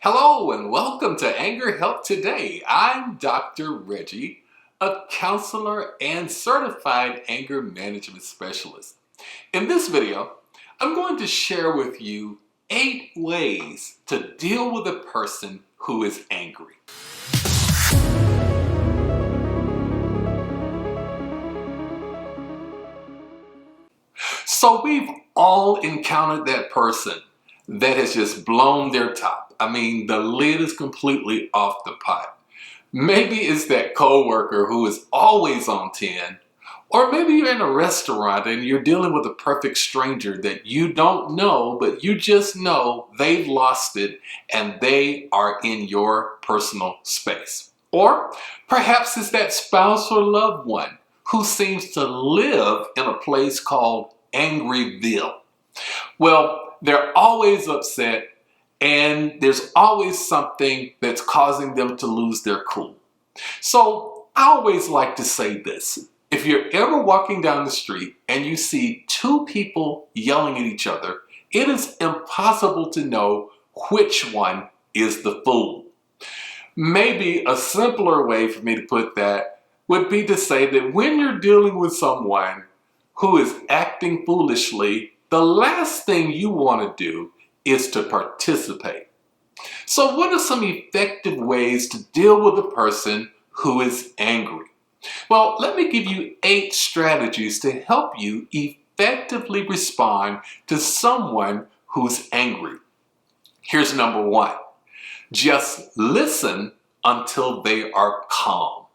Hello and welcome to Anger Help Today. I'm Dr. Reggie, a counselor and certified anger management specialist. In this video, I'm going to share with you 8 ways to deal with a person who is angry. So we've all encountered that person that has just blown their top. I mean, the lid is completely off the pot. Maybe it's that coworker who is always on 10, or maybe you're in a restaurant and you're dealing with a perfect stranger that you don't know, but you just know they've lost it and they are in your personal space. Or perhaps it's that spouse or loved one who seems to live in a place called Angryville. Well, they're always upset and there's always something that's causing them to lose their cool. So I always like to say this. If you're ever walking down the street and you see 2 people yelling at each other, it is impossible to know which one is the fool. Maybe a simpler way for me to put that would be to say that when you're dealing with someone who is acting foolishly, the last thing you want to do is to participate. So what are some effective ways to deal with a person who is angry? Well, let me give you 8 strategies to help you effectively respond to someone who's angry. Here's number 1. Just listen until they are calm.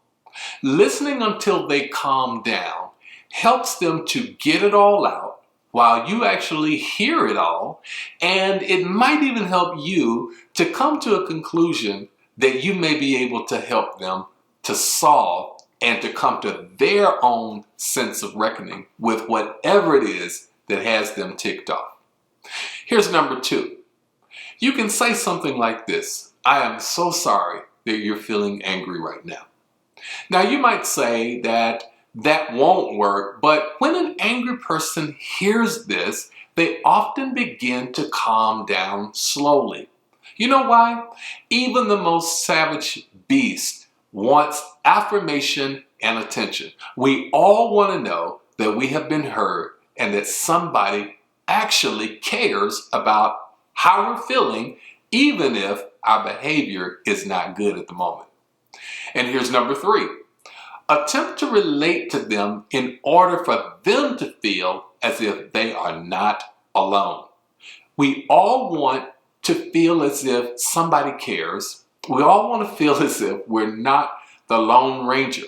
Listening until they calm down helps them to get it all out while you actually hear it all, and it might even help you to come to a conclusion that you may be able to help them to solve and to come to their own sense of reckoning with whatever it is that has them ticked off. Here's number 2. You can say something like this: I am so sorry that you're feeling angry right now. Now you might say that won't work, but when an angry person hears this, they often begin to calm down slowly. You know why? Even the most savage beast wants affirmation and attention. We all want to know that we have been heard and that somebody actually cares about how we're feeling, even if our behavior is not good at the moment. And here's number 3. Attempt to relate to them in order for them to feel as if they are not alone. We all want to feel as if somebody cares. We all want to feel as if we're not the Lone Ranger.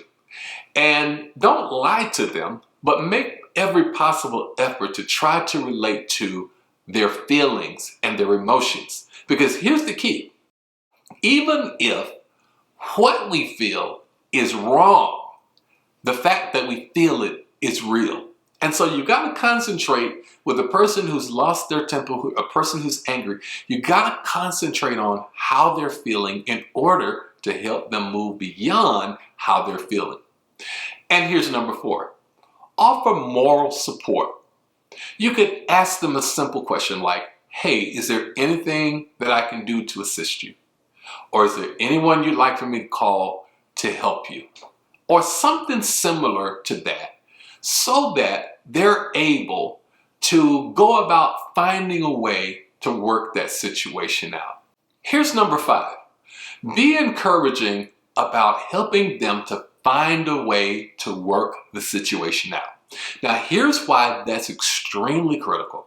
And don't lie to them, but make every possible effort to try to relate to their feelings and their emotions. Because here's the key. Even if what we feel is wrong, the fact that we feel it is real. And so you got to concentrate with a person who's lost their temper, a person who's angry. You got to concentrate on how they're feeling in order to help them move beyond how they're feeling. And here's number 4. Offer moral support. You could ask them a simple question like, hey, is there anything that I can do to assist you? Or is there anyone you'd like for me to call to help you? Or something similar to that, so that they're able to go about finding a way to work that situation out. Here's number 5. Be encouraging about helping them to find a way to work the situation out. Now, here's why that's extremely critical.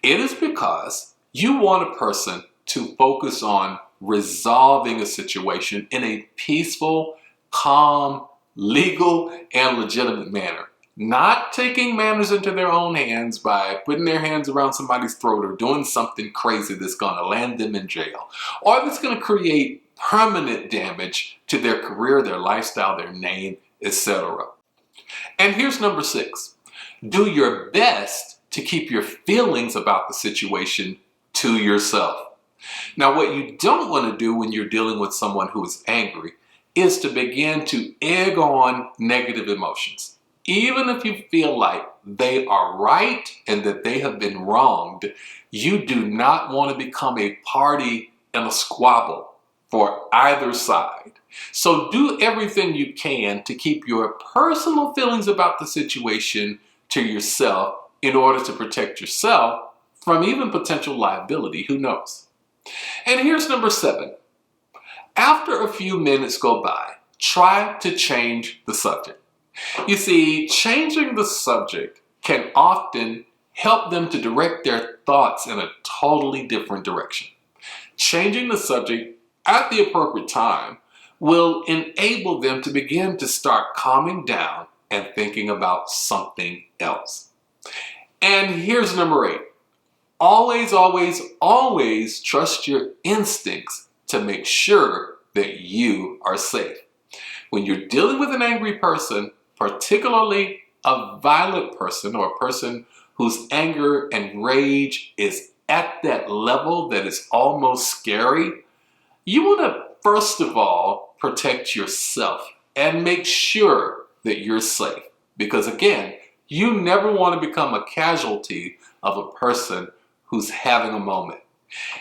It is because you want a person to focus on resolving a situation in a peaceful, calm, legal, and legitimate manner. Not taking matters into their own hands by putting their hands around somebody's throat or doing something crazy that's going to land them in jail, or that's going to create permanent damage to their career, their lifestyle, their name, etc. And here's number 6. Do your best to keep your feelings about the situation to yourself. Now, what you don't want to do when you're dealing with someone who is angry is to begin to egg on negative emotions. Even if you feel like they are right and that they have been wronged, you do not want to become a party and a squabble for either side. So do everything you can to keep your personal feelings about the situation to yourself in order to protect yourself from even potential liability. Who knows? And here's number 7. After a few minutes go by, try to change the subject. You see, changing the subject can often help them to direct their thoughts in a totally different direction. Changing the subject at the appropriate time will enable them to begin to start calming down and thinking about something else. And here's number 8. Always, always, always trust your instincts to make sure that you are safe. When you're dealing with an angry person, particularly a violent person or a person whose anger and rage is at that level that is almost scary, you want to first of all protect yourself and make sure that you're safe. Because again, you never want to become a casualty of a person who's having a moment.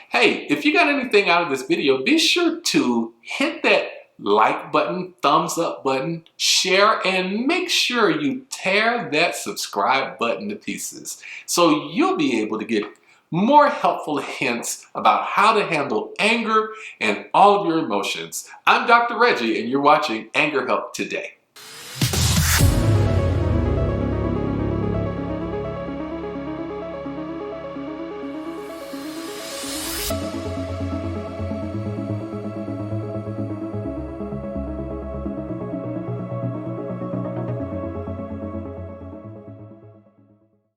Hey, if you got anything out of this video, be sure to hit that like button, thumbs up button, share, and make sure you tear that subscribe button to pieces so you'll be able to get more helpful hints about how to handle anger and all of your emotions. I'm Dr. Reggie, and you're watching Anger Help Today.